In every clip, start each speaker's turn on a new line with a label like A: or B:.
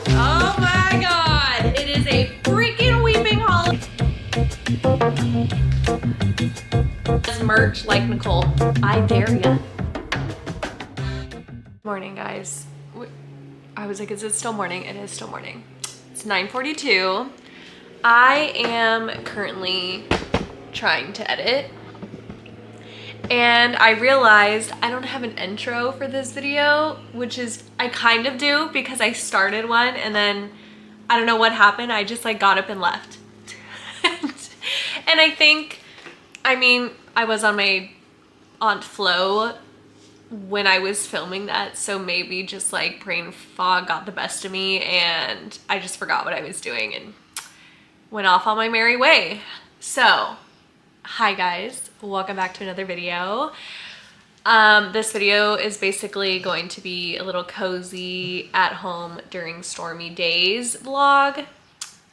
A: Oh my god, it is a freaking weeping holiday. Merch like Nicole. I dare ya. Morning, guys. I was like, is it still morning? It is still morning. It's 9:42. I am currently trying to edit. And I realized I don't have an intro for this video, which is, I kind of do because I started one and then I don't know what happened. I just like got up and left. And I think, I mean, I was on my Aunt Flo when I was filming that, so maybe just like brain fog got the best of me and I just forgot what I was doing and went off on my merry way. So, hi guys, welcome back to another video. This video is basically going to be a little cozy at home during stormy days vlog.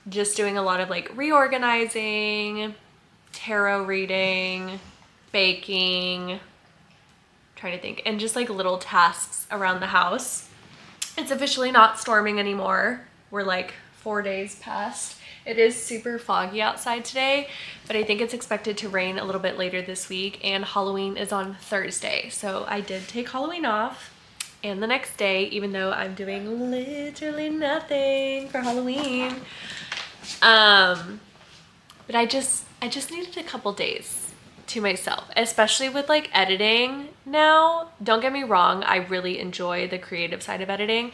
A: Just doing a lot of like reorganizing, tarot reading, baking, trying to think, and just like little tasks around the house. It's officially not storming anymore. We're like 4 days past. It is super foggy outside today, but I think it's expected to rain a little bit later this week, and Halloween is on Thursday. So I did take Halloween off and the next day, even though I'm doing literally nothing for Halloween. But I just needed a couple days to myself, especially with like editing now. Don't get me wrong, I really enjoy the creative side of editing,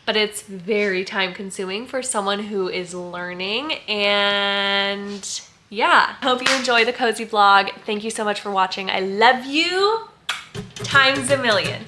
A: but it's very time consuming for someone who is learning. And yeah, hope you enjoy the cozy vlog. Thank you so much for watching. I love you times a million.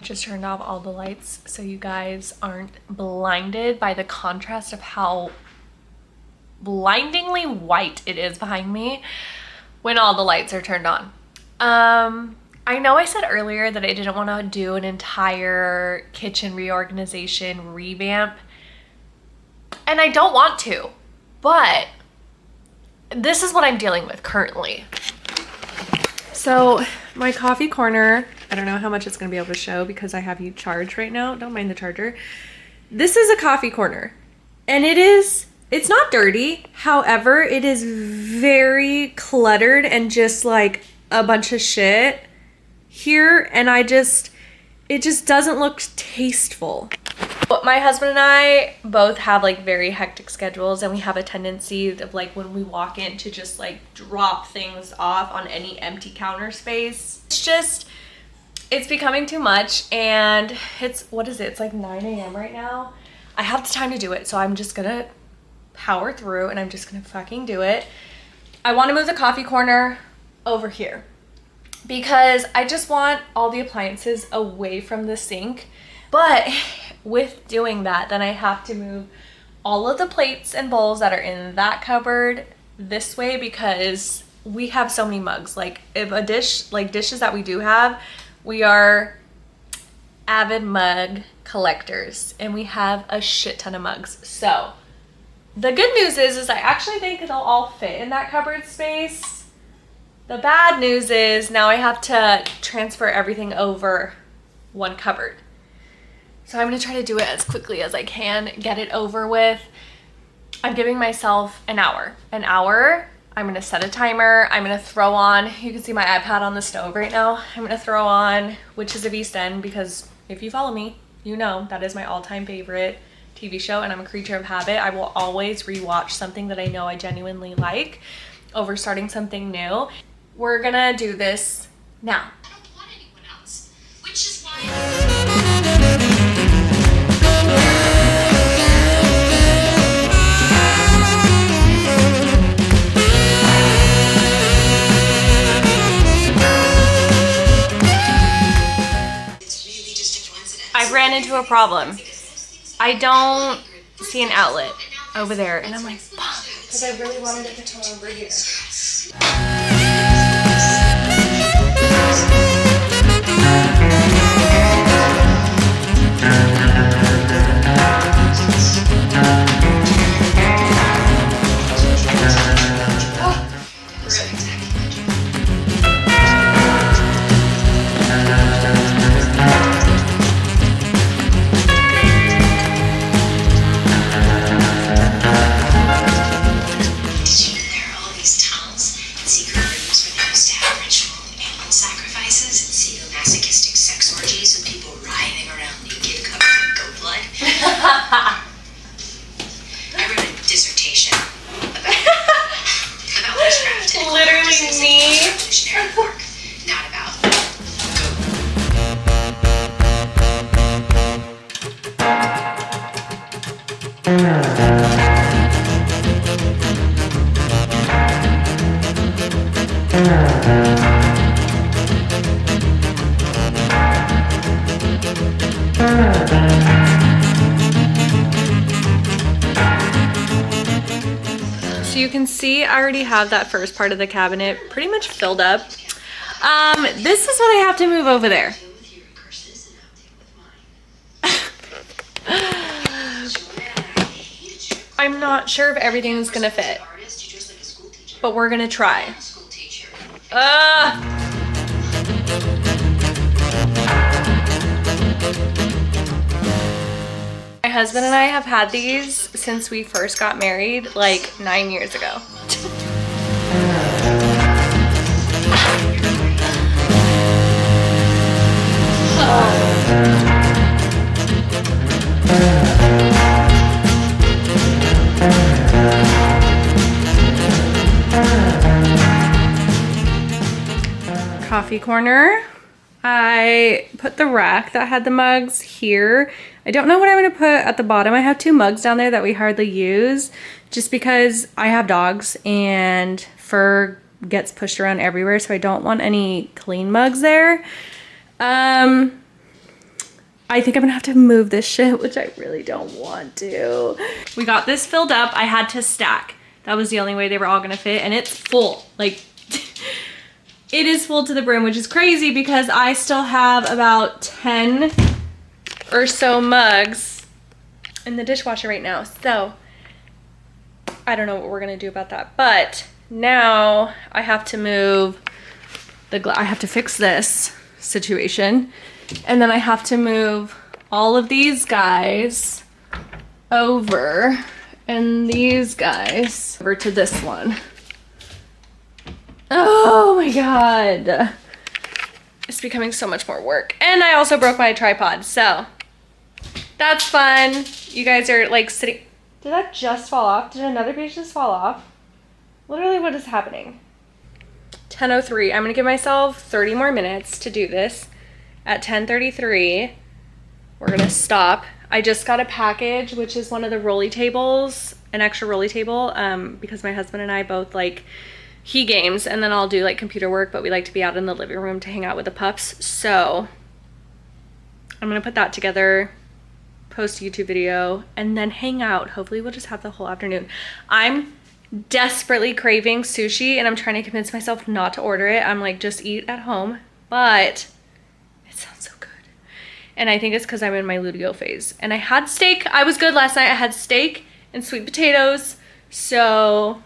A: Just turned off all the lights so you guys aren't blinded by the contrast of how blindingly white it is behind me when all the lights are turned on. I know I said earlier that I didn't want to do an entire kitchen reorganization revamp, and I don't want to, but this is what I'm dealing with currently. So my coffee corner, I don't know how much it's going to be able to show because I have you charged right now. Don't mind the charger. This is a coffee corner, and it's not dirty. However, it is very cluttered and just like a bunch of shit here. And it just doesn't look tasteful. But my husband and I both have like very hectic schedules, and we have a tendency of like when we walk in to just like drop things off on any empty counter space. It's becoming too much, and what is it? It's like 9 a.m. right now. I have the time to do it, so I'm just gonna power through and I'm just gonna fucking do it. I want to move the coffee corner over here because I just want all the appliances away from the sink. But with doing that, then I have to move all of the plates and bowls that are in that cupboard this way because we have so many mugs. Like if a dish, like dishes that we do have, we are avid mug collectors and we have a shit ton of mugs. So the good news is I actually think they'll all fit in that cupboard space. The bad news is now I have to transfer everything over one cupboard. So I'm gonna try to do it as quickly as I can, get it over with. I'm giving myself an hour. I'm gonna set a timer. I'm gonna throw on, you can see my iPad on the stove right now. I'm gonna throw on Witches of East End because if you follow me, you know, that is my all-time favorite TV show, and I'm a creature of habit. I will always rewatch something that I know I genuinely like over starting something new. We're gonna do this now.
B: I don't want anyone else, which is why it's really just a coincidence.
A: I ran into a problem. I don't see an outlet over there, and I'm like, fuck, because I really wanted it to come over here. So you can see I already have that first part of the cabinet pretty much filled up. This is what I have to move over there. I'm not sure if everything's gonna fit, but we're gonna try. My husband and I have had these since we first got married, like 9 years ago. Coffee corner. I put the rack that had the mugs here. I don't know what I'm gonna put at the bottom. I have 2 mugs down there that we hardly use just because I have dogs and fur gets pushed around everywhere, so I don't want any clean mugs there. I think I'm gonna have to move this shit, which I really don't want to. We got this filled up. I had to stack. That was the only way they were all gonna fit, and it's full. Like, it is full to the brim, which is crazy because I still have about 10 or so mugs in the dishwasher right now. So I don't know what we're gonna do about that. But now I have to move I have to fix this situation. And then I have to move all of these guys over and these guys over to this one. Oh my god. It's becoming so much more work. And I also broke my tripod, so that's fun. You guys are like sitting. Did that just fall off? Did another piece just fall off? Literally, what is happening? 10:03. I'm gonna give myself 30 more minutes to do this. At 10:33, we're gonna stop. I just got a package, which is one of the rolly tables, an extra rolly table, because my husband and I both like he games, and then I'll do like computer work, but we like to be out in the living room to hang out with the pups. So I'm gonna put that together, post a YouTube video, and then hang out. Hopefully we'll just have the whole afternoon. I'm desperately craving sushi, and I'm trying to convince myself not to order it. I'm like, just eat at home, but it sounds so good. And I think it's because I'm in my luteal phase. And I had steak. I was good last night. I had steak and sweet potatoes. So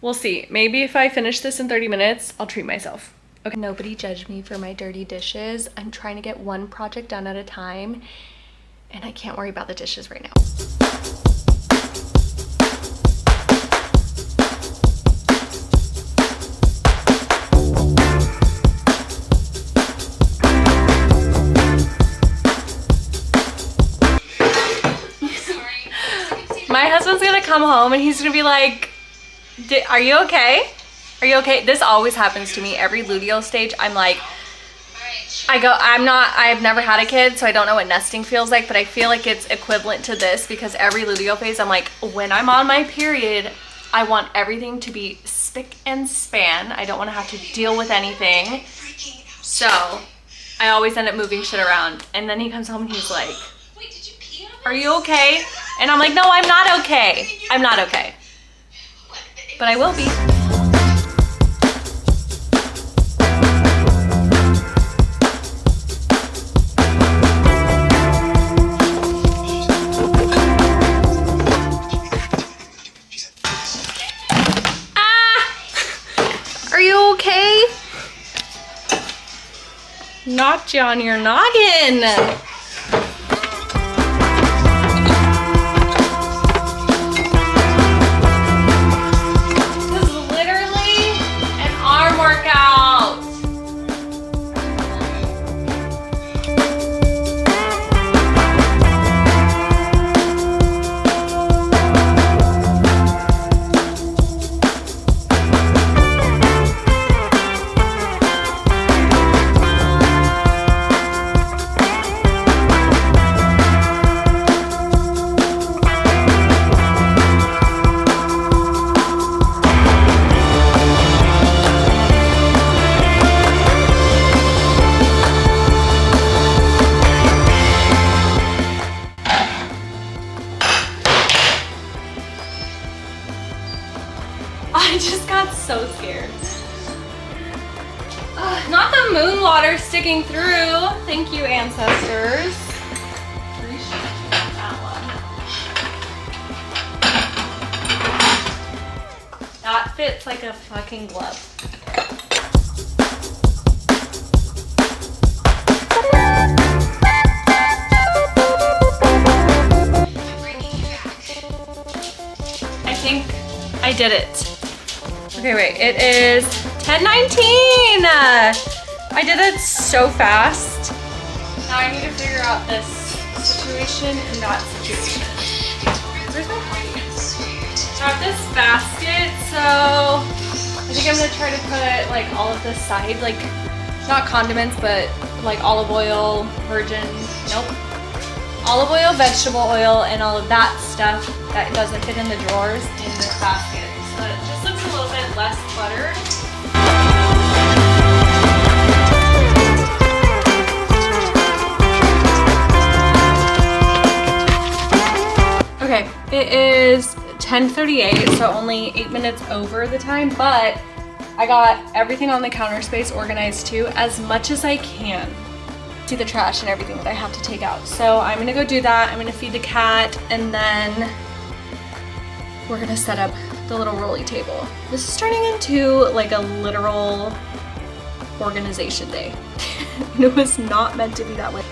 A: we'll see. Maybe if I finish this in 30 minutes, I'll treat myself. Okay. Nobody judge me for my dirty dishes. I'm trying to get one project done at a time, and I can't worry about the dishes right now. My husband's gonna come home and he's gonna be like, are you okay? Are you okay? This always happens to me. Every luteal stage, I'm like, I've never had a kid, so I don't know what nesting feels like, but I feel like it's equivalent to this because every luteal phase, I'm like, when I'm on my period, I want everything to be spick and span. I don't want to have to deal with anything. So I always end up moving shit around. And then he comes home and he's like, are you okay? And I'm like, no, I'm not okay. I'm not okay. But I will be. Are you okay? Knocked you on your noggin. This is literally an arm workout. I just got so scared. Not the moon water sticking through. Thank you, ancestors. Appreciate you on that one. That fits like a fucking glove. I think I did it. Okay, wait, it is 10:19. I did it so fast. Now I need to figure out this situation and that situation. Where's my coffee? I have this basket, so I think I'm gonna try to put like all of this side, like not condiments, but like olive oil, virgin, nope. Olive oil, vegetable oil, and all of that stuff that doesn't fit in the drawers in this basket. So it just looks a little bit less cluttered. Okay, it is 10:38, so only 8 minutes over the time, but I got everything on the counter space organized too, as much as I can. See the trash and everything that I have to take out. So I'm gonna go do that. I'm gonna feed the cat, and then we're gonna set up the little rolly table. This is turning into like a literal organization day. And it was not meant to be that way.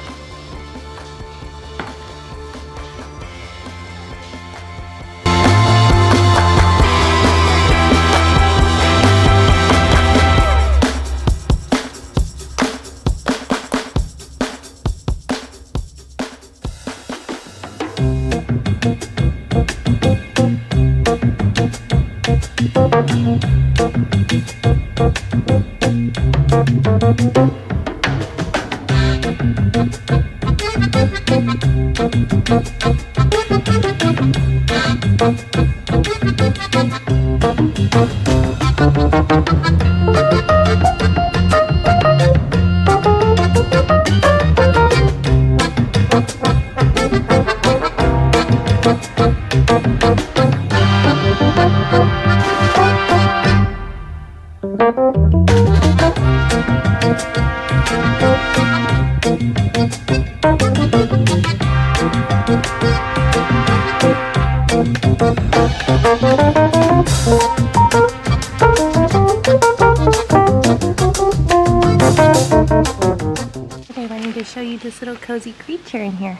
A: Okay, I need to show you this little cozy creature in here.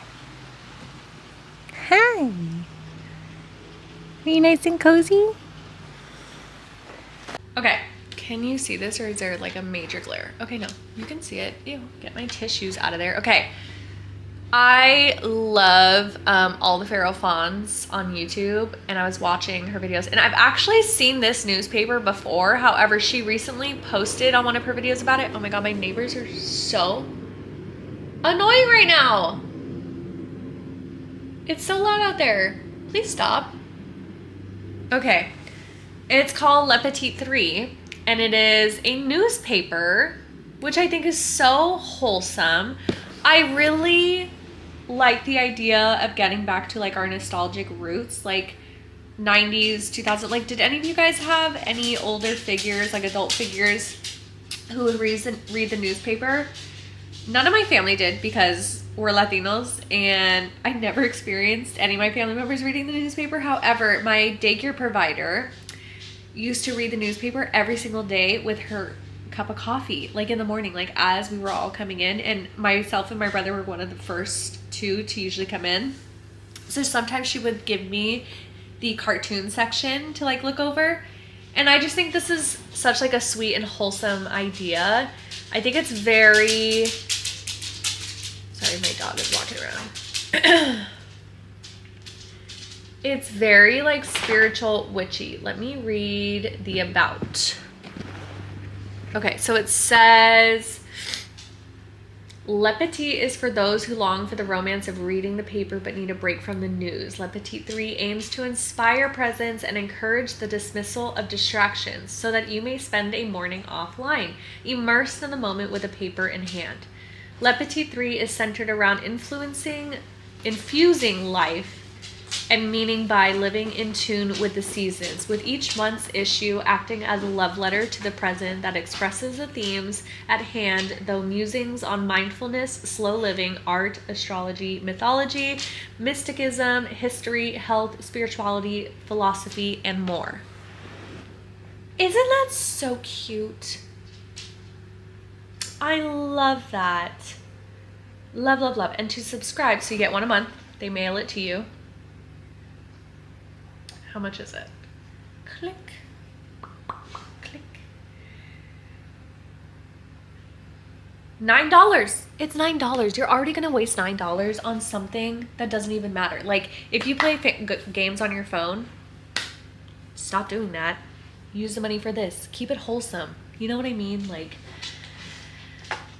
A: Hi. Are you nice and cozy? Okay, can you see this, or is there like a major glare? Okay, no, you can see it. Ew, get my tissues out of there. Okay, I love all the Pharaoh Fawns on YouTube, and I was watching her videos, and I've actually seen this newspaper before. However, she recently posted on one of her videos about it. Oh my god, my neighbors are so annoying right now. It's so loud out there. Please stop. Okay. It's called Le Petit 3, and it is a newspaper, which I think is so wholesome. I really like the idea of getting back to like our nostalgic roots, like 90s, 2000. Like, did any of you guys have any older figures, like adult figures, who would read the newspaper? None of my family did because we're Latinos, and I never experienced any of my family members reading the newspaper. However, my daycare provider used to read the newspaper every single day with her cup of coffee, like in the morning, like as we were all coming in, and myself and my brother were one of the first two to usually come in. So sometimes she would give me the cartoon section to like look over, and I just think this is such like a sweet and wholesome idea. I think it's very, sorry, my dog is walking around. It's very like spiritual witchy. Let me read the about. Okay, so it says, Le Petit is for those who long for the romance of reading the paper but need a break from the news. Le Petit 3 aims to inspire presence and encourage the dismissal of distractions so that you may spend a morning offline, immersed in the moment with a paper in hand. Le Petit 3 is centered around infusing life and meaning by living in tune with the seasons, with each month's issue acting as a love letter to the present that expresses the themes at hand, though musings on mindfulness, slow living, art, astrology, mythology, mysticism, history, health, spirituality, philosophy, and more. Isn't that so cute? I love that. Love, love, love. And to subscribe, so you get one a month. They mail it to you. How much is it? Click. Click. $9. It's $9. You're already going to waste $9 on something that doesn't even matter. Like, if you play games on your phone, stop doing that. Use the money for this. Keep it wholesome. You know what I mean? Like,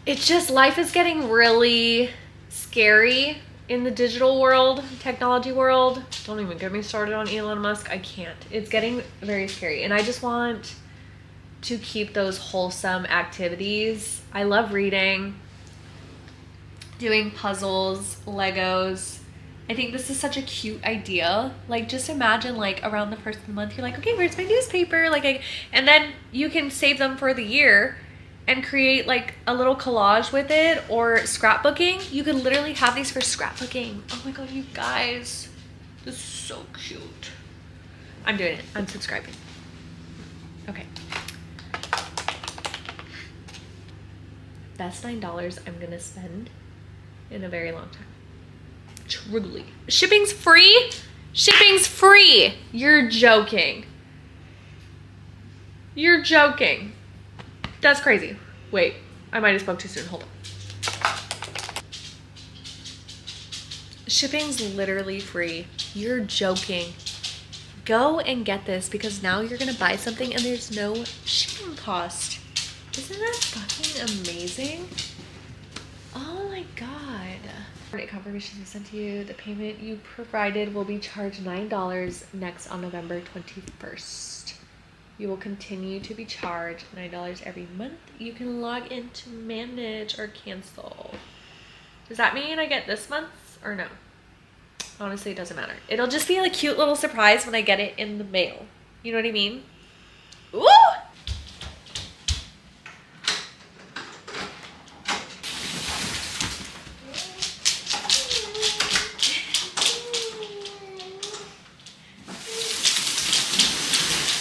A: it's just, life is getting really scary in the digital world, technology world. Don't even get me started on Elon Musk. I can't. It's getting very scary. And I just want to keep those wholesome activities. I love reading, doing puzzles, Legos. I think this is such a cute idea. Like, just imagine, like, around the first of the month, you're like, okay, where's my newspaper? Like, and then you can save them for the year and create like a little collage with it, or scrapbooking. You could literally have these for scrapbooking. Oh my god, you guys, this is so cute. I'm doing it. I'm subscribing. Okay. Best $9 I'm gonna spend in a very long time. Truly. Shipping's free? Shipping's free. You're joking. You're joking. That's crazy. Wait, I might have spoke too soon. Hold on. Shipping's literally free. You're joking. Go and get this, because now you're gonna buy something and there's no shipping cost. Isn't that fucking amazing? Oh my god. Confirmation is sent to you. The payment you provided will be charged $9 next on November 21st. You will continue to be charged $9 every month. You can log in to manage or cancel. Does that mean I get this month or no? Honestly, it doesn't matter. It'll just be a cute little surprise when I get it in the mail. You know what I mean? Ooh!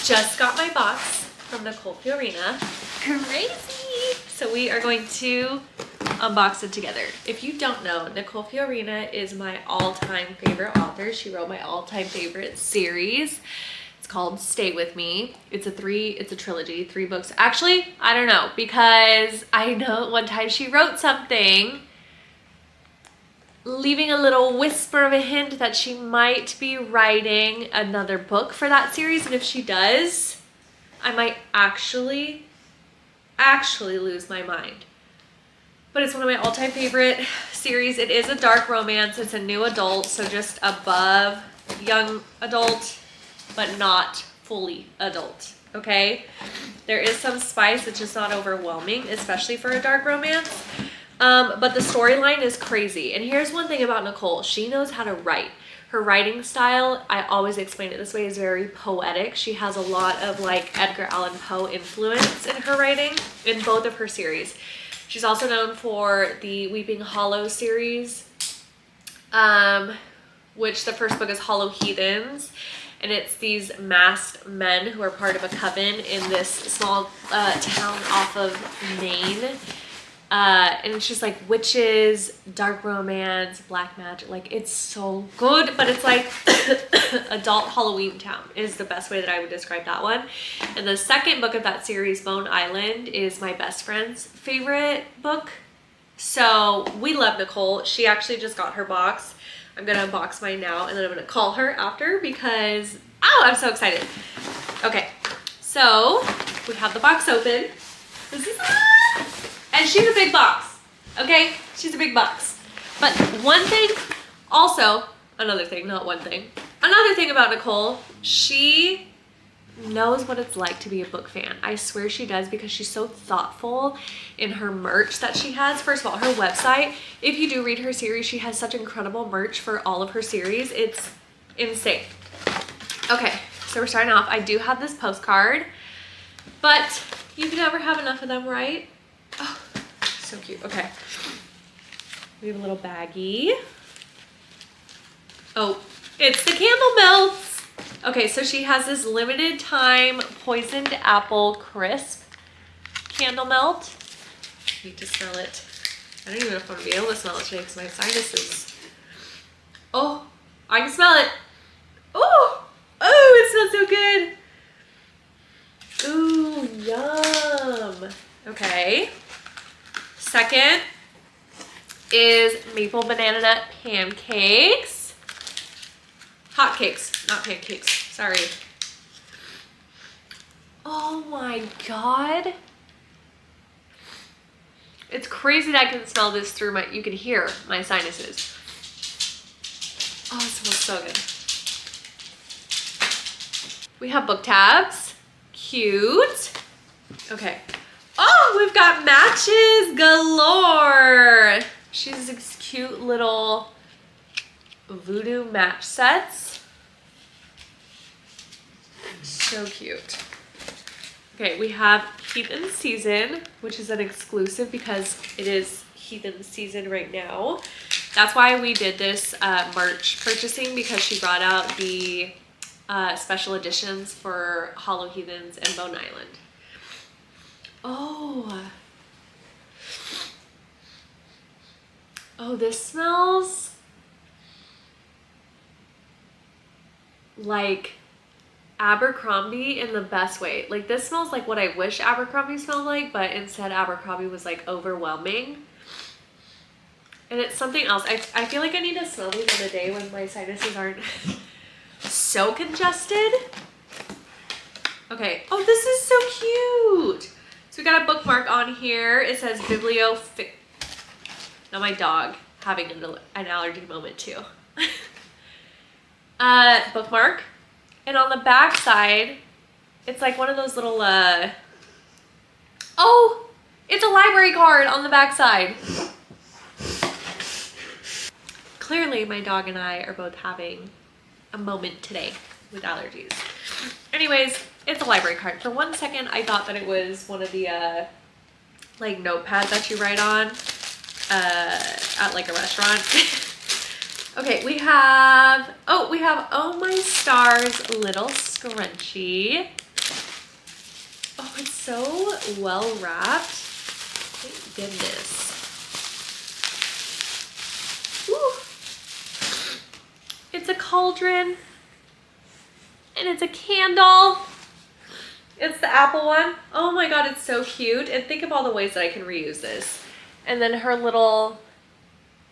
A: Just got my box from Nicole Fiorina. Crazy! So we are going to unbox it together. If you don't know, Nicole Fiorina is my all-time favorite author. She wrote my all-time favorite series. It's called Stay With Me. It's a trilogy, 3 books. Actually, I don't know, because I know one time she wrote something leaving a little whisper of a hint that she might be writing another book for that series. And if she does, I might actually lose my mind. But it's one of my all-time favorite series. It is a dark romance. It's a new adult, so just above young adult, but not fully adult, okay? There is some spice. It's just not overwhelming, especially for a dark romance. But the storyline is crazy. And here's one thing about Nicole. She knows how to write. Her writing style, I always explain it this way, is very poetic. She has a lot of like Edgar Allan Poe influence in her writing in both of her series. She's also known for the Weeping Hollow series, which the first book is Hollow Heathens. And it's these masked men who are part of a coven in this small town off of Maine. And it's just like witches, dark romance, black magic. Like, it's so good, but it's like adult Halloween town is the best way that I would describe that one. And the second book of that series, Bone Island, is my best friend's favorite book. So we love Nicole. She actually just got her box. I'm gonna unbox mine now, and then I'm gonna call her after because, oh, I'm so excited. Okay, so we have the box open. This is, and she's a big box, okay? She's a big box. But one thing, also, another thing, not one thing. Another thing about Nicole, she knows what it's like to be a book fan. I swear she does, because she's so thoughtful in her merch that she has. First of all, her website, if you do read her series, she has such incredible merch for all of her series. It's insane. Okay, so we're starting off. I do have this postcard, but you can never have enough of them, right? Oh, so cute. Okay. We have a little baggie. Oh, it's the candle melts. Okay, so she has this limited time poisoned apple crisp candle melt. I need to smell it. I don't even know if I'm gonna be able to smell it today because my sinuses. Oh, I can smell it. Oh, it smells so good. Ooh, yum. Okay. Second is maple banana nut pancakes. Hot cakes, not pancakes. Sorry. Oh my God. It's crazy that I can smell this through my, you can hear my sinuses. Oh, it smells so good. We have book tabs. Cute. Okay. Oh, we've got matches galore. She's these cute little voodoo match sets. So cute. Okay, we have Heathen Season, which is an exclusive because it is Heathen Season right now. That's why we did this merch purchasing, because she brought out the special editions for Hollow Heathens and Bone Island. Oh, this smells like Abercrombie in the best way. Like, this smells like what I wish Abercrombie smelled like, but instead Abercrombie was like overwhelming. And it's something else. I feel like I need to smell these on a day when my sinuses aren't so congested. Okay. Oh, this is so cute. So we got a bookmark on here. It says Bibliofic. Now my dog having an allergy moment too. Bookmark. And on the back side, it's like one of those little, oh, it's a library card on the back side. Clearly my dog and I are both having a moment today with allergies. Anyways, it's a library card. For 1 second, I thought that it was one of the, like notepads that you write on, at like a restaurant. Okay, we have Oh My Stars little scrunchie. Oh, it's so well wrapped. Thank goodness. Ooh. It's a cauldron. And it's a candle. It's the apple one. Oh my God, it's so cute. And think of all the ways that I can reuse this. And then her little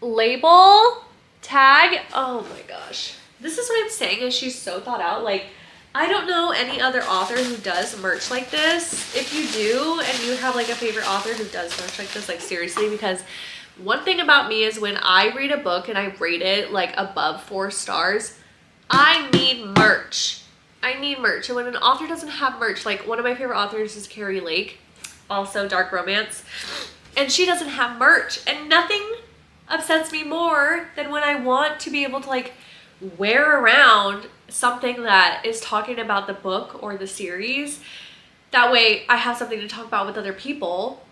A: label. tag. Oh my gosh. This is what I'm saying is she's so thought out. Like, I don't know any other author who does merch like this. If you do and you have like a favorite author who does merch like this, like seriously, because one thing about me is when I read a book and I rate it like above 4 stars, I need merch. I need merch. And when an author doesn't have merch, like one of my favorite authors is Carrie Lake, also dark romance, and she doesn't have merch. And nothing upsets me more than when I want to be able to like wear around something that is talking about the book or the series. That way I have something to talk about with other people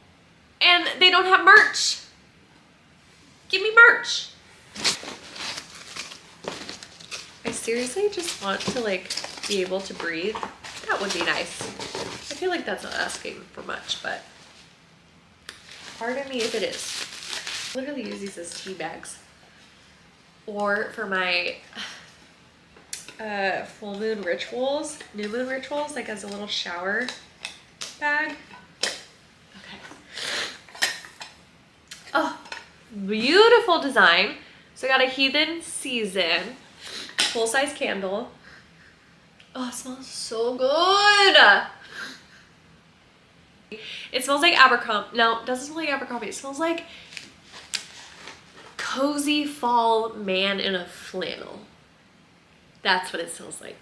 A: and they don't have merch. Give me merch. I seriously just want to like be able to breathe. That would be nice. I feel like that's not asking for much, but pardon me if it is. I literally use these as tea bags. Or for my full moon rituals, new moon rituals, like as a little shower bag. Okay. Oh, beautiful design. So I got a Heathen Season full-size candle. Oh, it smells so good. It smells like Abercrombie. No, it doesn't smell like Abercrombie. It smells like cozy fall man in a flannel. That's what it smells like.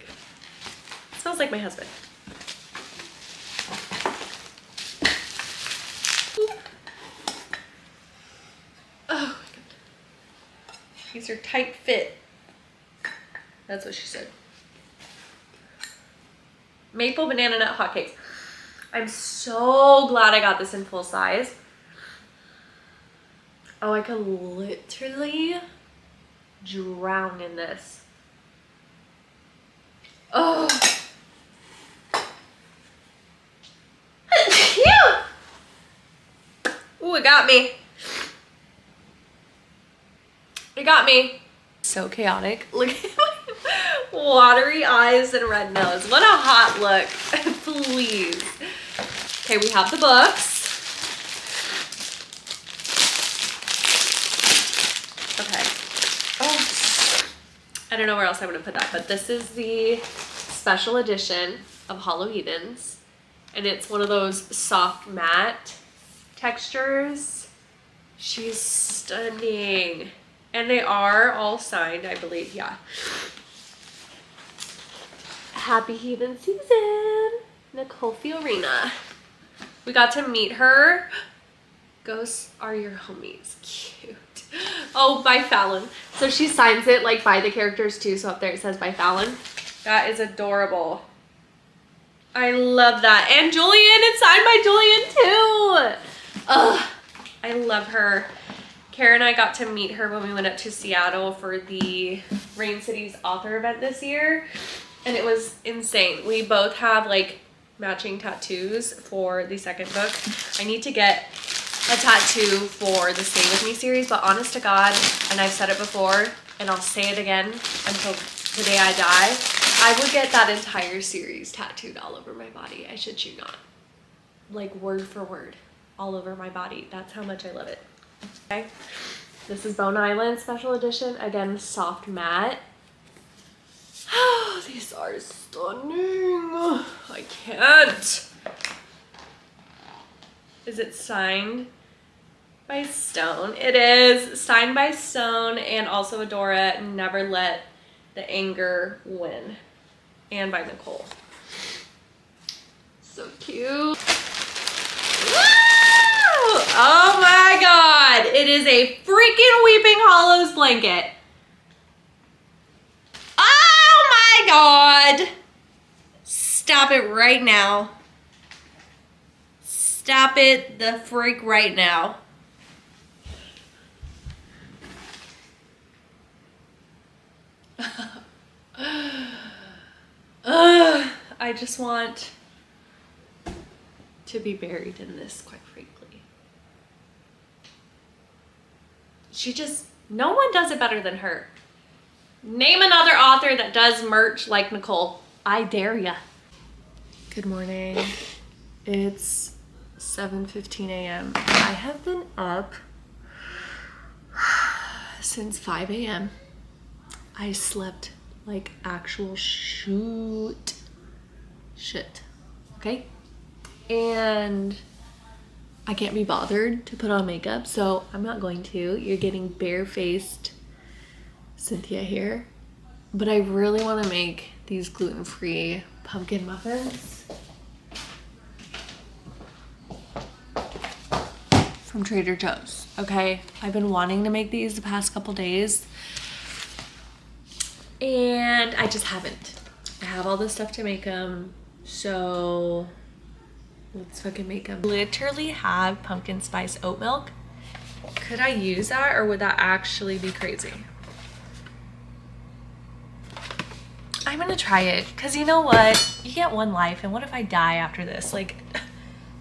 A: It smells like my husband. Oh my god. These are tight fit. That's what she said. Maple banana nut hotcakes. I'm so glad I got this in full size. Oh, I could literally drown in this. Oh. Ooh, it got me. It got me. So chaotic. Look at my watery eyes and red nose. What a hot look. Please. Okay, we have the books. Okay. Oh, I don't know where else I would have put that, but this is the special edition of Hollow Heathens. And it's one of those soft matte textures. She's stunning. And they are all signed, I believe, yeah. Happy Heathen Season, Nicole Fiorina. We got to meet her. Ghosts are your homies. Cute. Oh, by Fallon. So she signs it like by the characters too. So up there it says by Fallon. That is adorable. I love that. And Julian, it's signed by Julian too. Ugh, I love her. Kara and I got to meet her when we went up to Seattle for the Rain City's author event this year. And it was insane. We both have like matching tattoos for the second book. I need to get a tattoo for the Stay With Me series, but honest to God, and I've said it before, and I'll say it again until the day I die, I would get that entire series tattooed all over my body. I shit you not. Like word for word, all over my body. That's how much I love it. Okay, this is Bone Island Special Edition. Again, soft matte. Oh, these are stunning. I can't. Is it signed by Stone? It is signed by Stone and also Adora. Never Let the Anger Win. And by Nicole. So cute. Woo! Oh my god. It is a freaking Weeping Hollows blanket. Oh my god. Stop it right now. Stop it the freak right now. I just want to be buried in this, quite frankly. She just, no one does it better than her. Name another author that does merch like Nicole. I dare ya. Good morning. It's 7:15 a.m. I have been up since 5 a.m. I slept like actual shit. Okay? And I can't be bothered to put on makeup, so I'm not going to. You're getting barefaced Cynthia here. But I really want to make these gluten-free pumpkin muffins from Trader Joe's, okay? I've been wanting to make these the past couple days and I just haven't. I have all this stuff to make them, so let's fucking make them. Literally have pumpkin spice oat milk. Could I use that, or would that actually be crazy? I'm gonna try it, because you know what? You get one life, and what if I die after this? Like,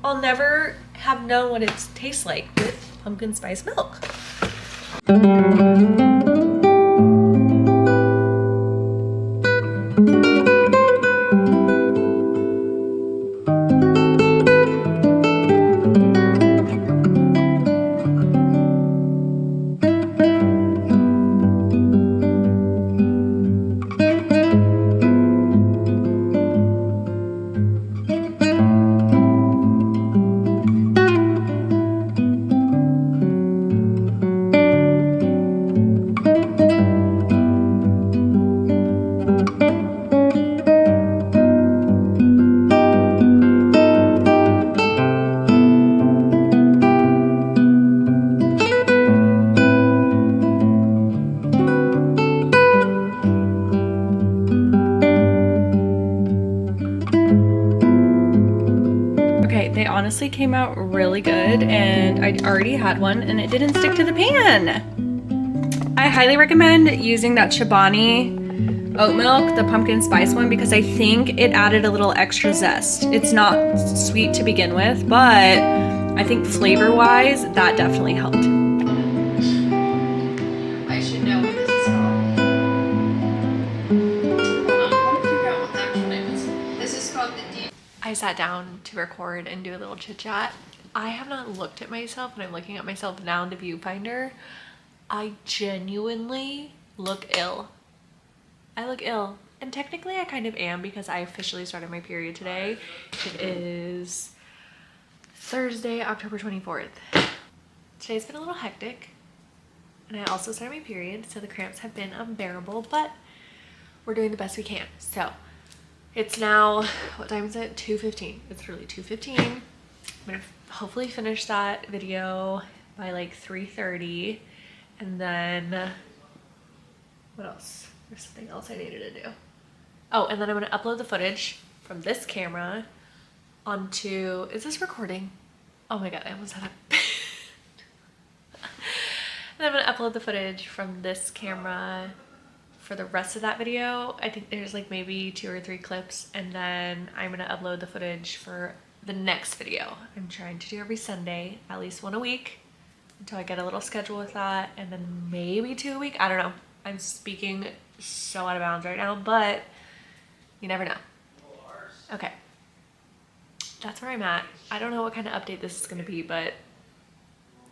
A: I'll never have known what it tastes like with pumpkin spice milk. They honestly came out really good, and I already had one and it didn't stick to the pan. I highly recommend using that Chobani oat milk, the pumpkin spice one, because I think it added a little extra zest. It's not sweet to begin with, but I think flavor wise that definitely helped.
C: I should know what this is called. Hold on, I want to figure out what the actual name is. This is called the deep.
A: I sat down to record and do a little chit chat. I have not looked at myself, and I'm looking at myself now in the viewfinder. I genuinely look ill. I look ill. And technically I kind of am, because I officially started my period today. It is Thursday, October 24th. Today's been a little hectic. And I also started my period, so the cramps have been unbearable, but we're doing the best we can. So it's now, what time is it? 2:15. It's really 2:15. I'm gonna hopefully finish that video by like 3:30. And then, what else? There's something else I needed to do. Oh, and then I'm gonna upload the footage from this camera onto, is this recording? Oh my God, I almost had a, and I'm gonna upload the footage from this camera for the rest of that video. I think there's like maybe 2 or 3 clips, and then I'm gonna upload the footage for the next video. I'm trying to do every Sunday, at least one a week, until I get a little schedule with that, and then maybe 2 a week. I don't know. I'm speaking so out of bounds right now, but you never know. Okay. That's where I'm at. I don't know what kind of update this is gonna be, but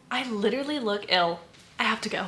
A: I literally look ill. I have to go.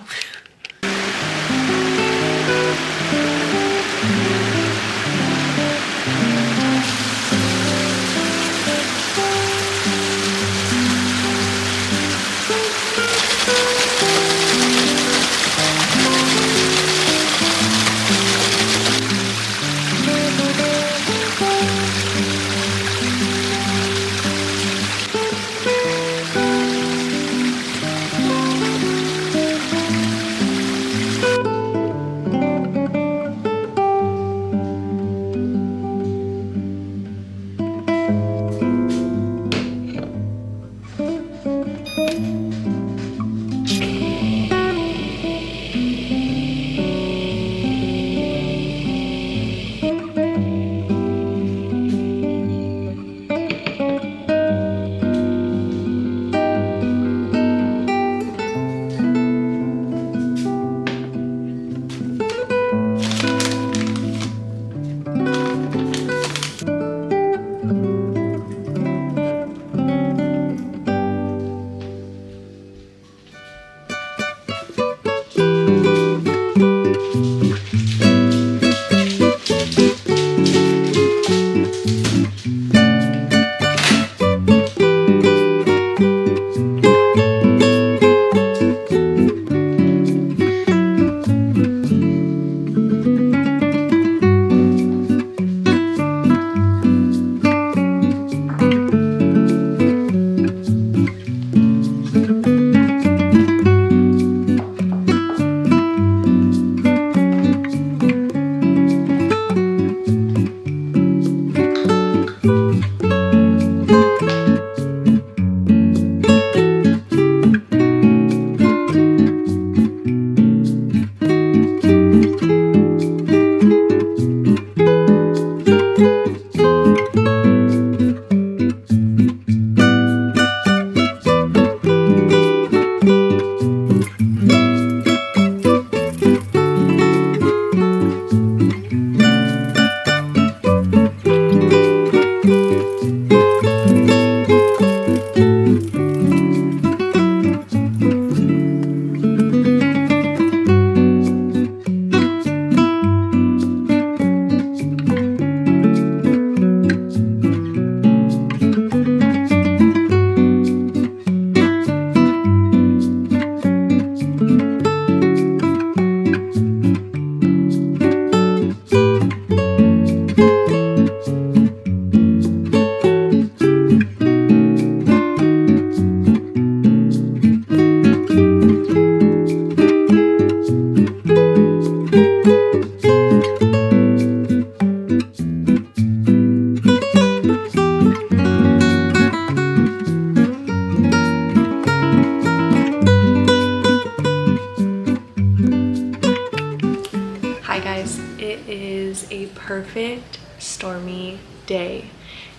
A: It is a perfect stormy day.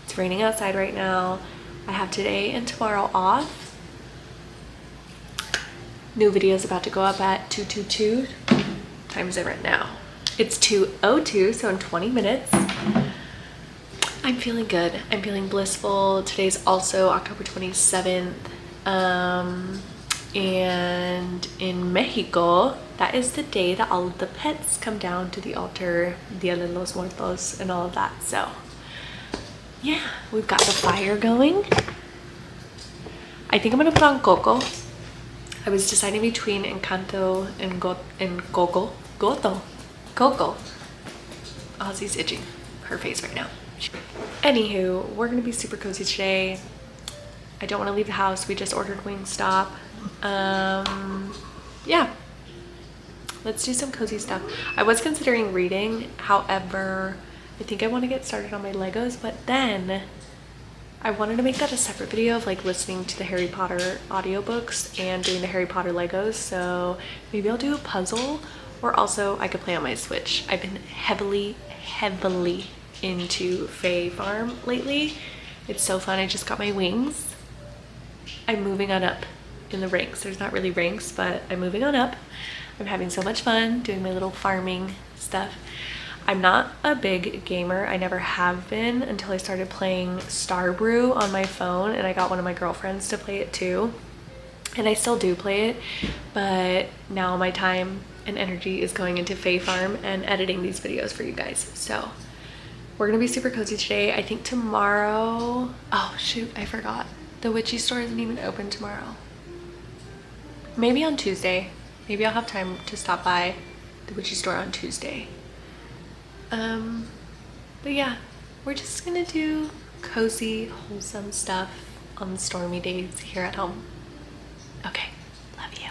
A: It's raining outside right now. I have today and tomorrow off. New video is about to go up at 2:22. Time is it right now? It's 2:02, so in 20 minutes. I'm feeling good. I'm feeling blissful. Today's also October 27th. And in Mexico, that is the day that all of the pets come down to the altar, Dia de los Muertos, and all of that. So yeah, we've got the fire going. I think I'm gonna put on Coco. I was deciding between Encanto and Coco. Ozzy's itching her face right now. Anywho, we're gonna be super cozy today. I don't want to leave the house. We just ordered Wingstop. Yeah, let's do some cozy stuff. I was considering reading, however, I think I want to get started on my Legos, but then I wanted to make that a separate video of like listening to the Harry Potter audiobooks and doing the Harry Potter Legos. So maybe I'll do a puzzle, or also I could play on my Switch. I've been heavily into Fae Farm lately. It's so fun. I just got my wings. I'm moving on up in the ranks. There's not really ranks, but I'm moving on up. I'm having so much fun doing my little farming stuff. I'm not a big gamer. I never have been until I started playing Starbrew on my phone, and I got one of my girlfriends to play it too. And I still do play it, but now my time and energy is going into Fae Farm and editing these videos for you guys. So we're gonna be super cozy today. I think tomorrow, oh shoot, I forgot. The witchy store isn't even open tomorrow. Maybe on Tuesday. Maybe I'll have time to stop by the witchy store on Tuesday. But yeah, we're just gonna do cozy, wholesome stuff on stormy days here at home. Okay, love you.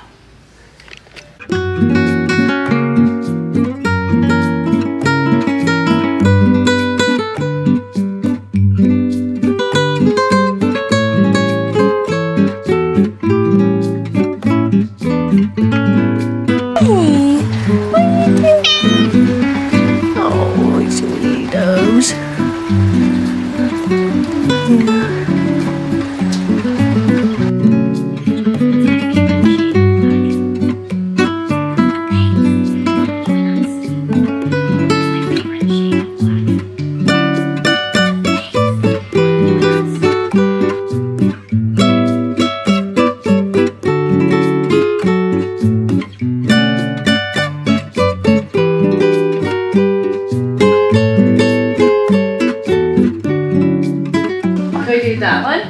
A: That one?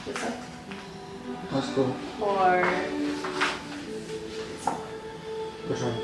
A: This one?
D: Let's go.
A: Or
D: Which one?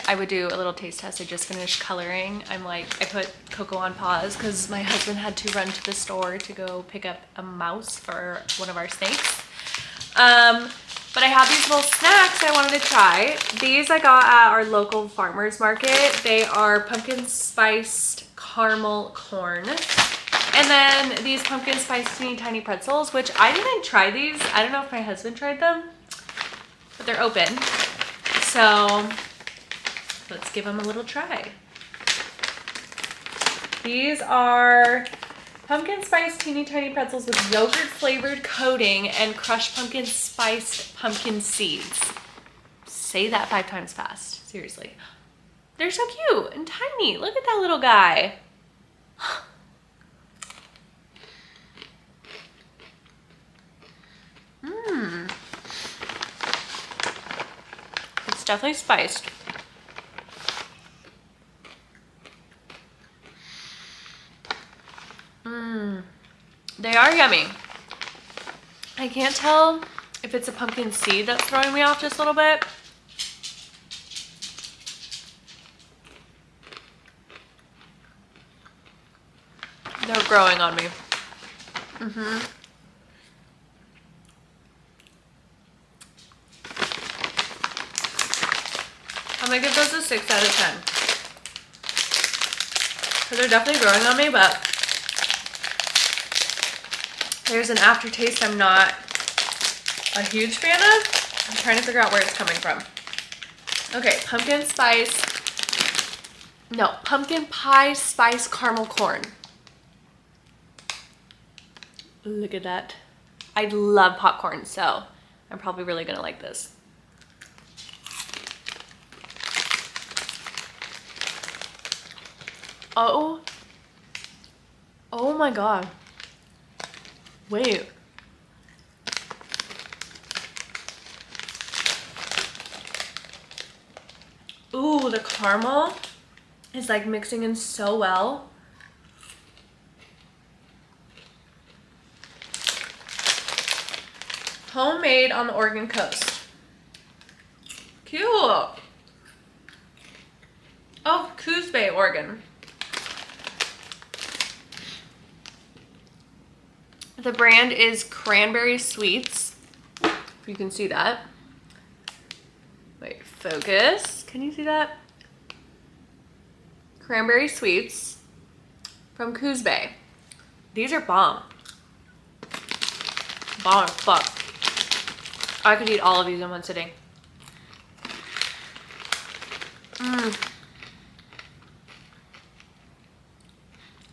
D: I would do a little taste test. I just finished coloring. I put Coco on pause because my husband had to run to the store to go pick up a mouse for one of our snakes. But I have these little snacks I wanted to try. These I got at our local farmer's market. They are pumpkin spiced caramel corn. And then these pumpkin spiced teeny tiny pretzels, which I didn't try these. I don't know if my husband tried them, but they're open. So let's give them a little try. These are pumpkin spiced teeny tiny pretzels with yogurt flavored coating and crushed pumpkin spiced pumpkin seeds. Say that 5 times fast, seriously. They're so cute and tiny. Look at that little guy.
A: definitely spiced. They are yummy. I can't tell if it's a pumpkin seed that's throwing me off just a little bit. They're growing on me. I'm gonna give those a 6 out of 10. Because they're definitely growing on me, but there's an aftertaste I'm not a huge fan of. I'm trying to figure out where it's coming from. Okay, pumpkin pie spice caramel corn. Look at that. I love popcorn, so I'm probably really gonna like this. Oh my god. Wait. Ooh, the caramel is like mixing in so well. Homemade on the Oregon coast. Cute. Oh, Coos Bay, Oregon. The brand is Cranberry Sweets. You can see that. Wait, focus. Can you see that? Cranberry Sweets from Coos Bay. These are bomb. Bomb as fuck. I could eat all of these in one sitting.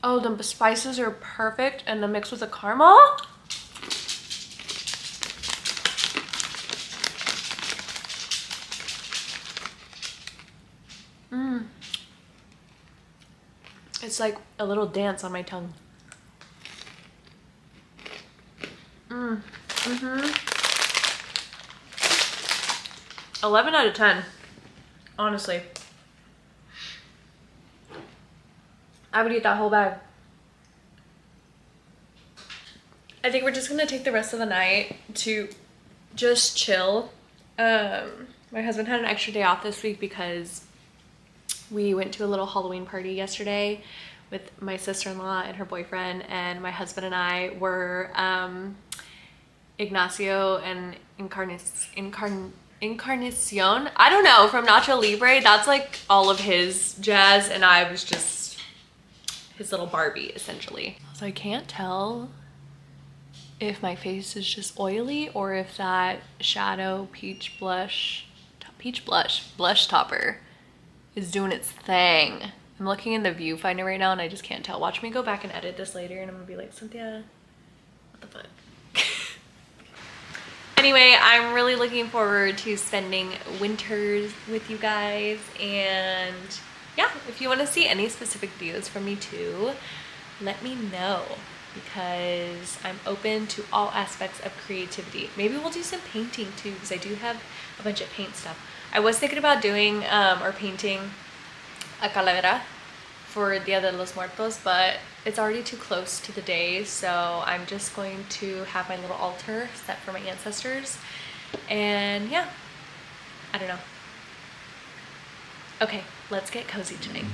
A: Oh, the spices are perfect, and the mix with the caramel. It's like a little dance on my tongue. 11 out of 10, honestly. I would eat that whole bag. I think we're just gonna take the rest of the night to just chill. My husband had an extra day off this week because we went to a little Halloween party yesterday with my sister-in-law and her boyfriend, and my husband and I were Ignacio and Encarnacion. I don't know, from Nacho Libre. That's like all of his jazz, and I was just his little Barbie, essentially. So I can't tell if my face is just oily or if that shadow blush topper is doing its thing. I'm looking in the viewfinder right now and I just can't tell. Watch me go back and edit this later and I'm gonna be like, Cynthia, what the fuck? Anyway, I'm really looking forward to spending winters with you guys, and yeah, if you want to see any specific videos from me too, let me know, because I'm open to all aspects of creativity. Maybe we'll do some painting too, because I do have a bunch of paint stuff. I was thinking about doing or painting a calavera for Dia de los Muertos, but it's already too close to the day, so I'm just going to have my little altar set for my ancestors, and yeah, I don't know. Okay, let's get cozy tonight.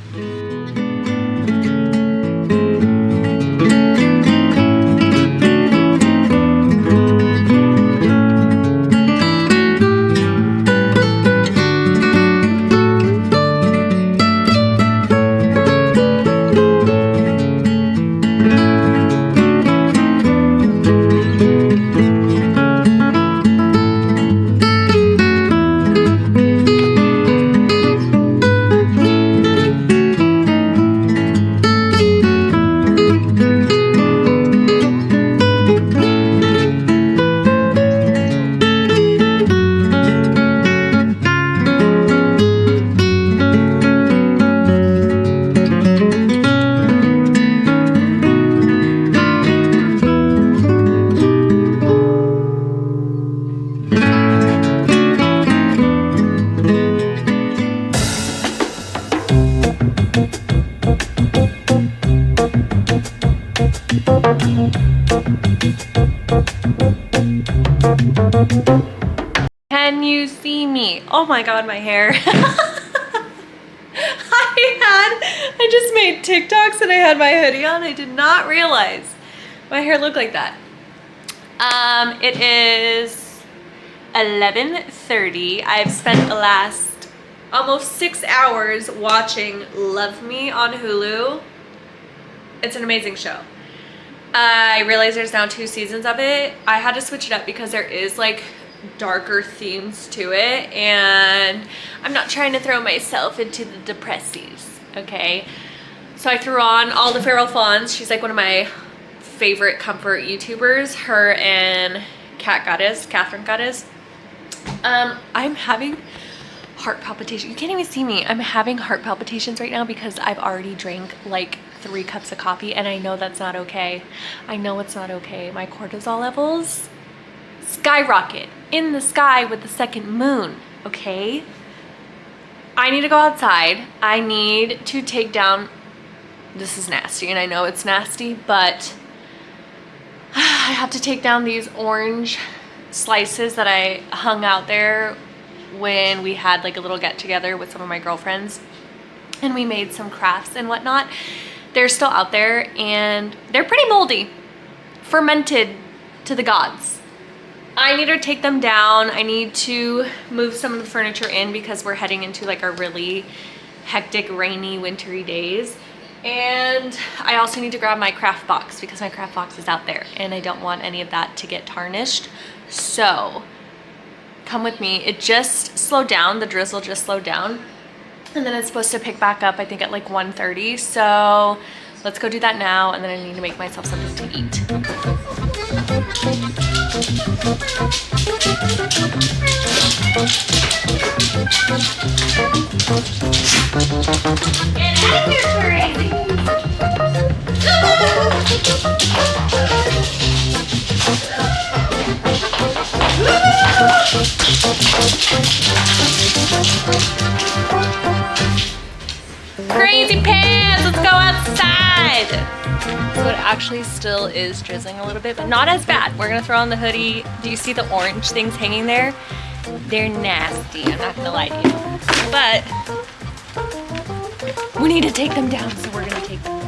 D: Can you see me? Oh my god, my hair. I just made TikToks and I had my hoodie on. I did not realize my hair looked like that. It is 11:30. I've spent the last almost 6 hours watching Love Me on Hulu. It's an amazing show. I realize there's now 2 seasons of it. I had to switch it up because there is like darker themes to it, and I'm not trying to throw myself into the depressies, okay? So I threw on all the Feral Fawns. She's like one of my favorite comfort YouTubers, her and Catherine Goddess. I'm having heart palpitations. You can't even see me. I'm having heart palpitations right now because I've already drank like 3 cups of coffee, and I know that's not okay. I know it's not okay. My cortisol levels skyrocket in the sky with the second moon, okay? I need to go outside. I need to take down, this is nasty and I know it's nasty, but I have to take down these orange slices that I hung out there when we had like a little get together with some of my girlfriends and we made some crafts and whatnot. They're still out there and they're pretty moldy, fermented to the gods. I need to take them down. I need to move some of the furniture in because we're heading into like our really hectic, rainy, wintry days. And I also need to grab my craft box because my craft box is out there and I don't want any of that to get tarnished. So come with me. It just slowed down. The drizzle just slowed down. And then it's supposed to pick back up, I think at like 1:30. So let's go do that now. And then I need to make myself something to eat. Get out of here, crazy! Crazy pants, let's go outside! So it actually still is drizzling a little bit, but not as bad. We're gonna throw on the hoodie. Do you see the orange things hanging there? They're nasty, I'm not gonna lie to you. But we need to take them down, so we're gonna take them down.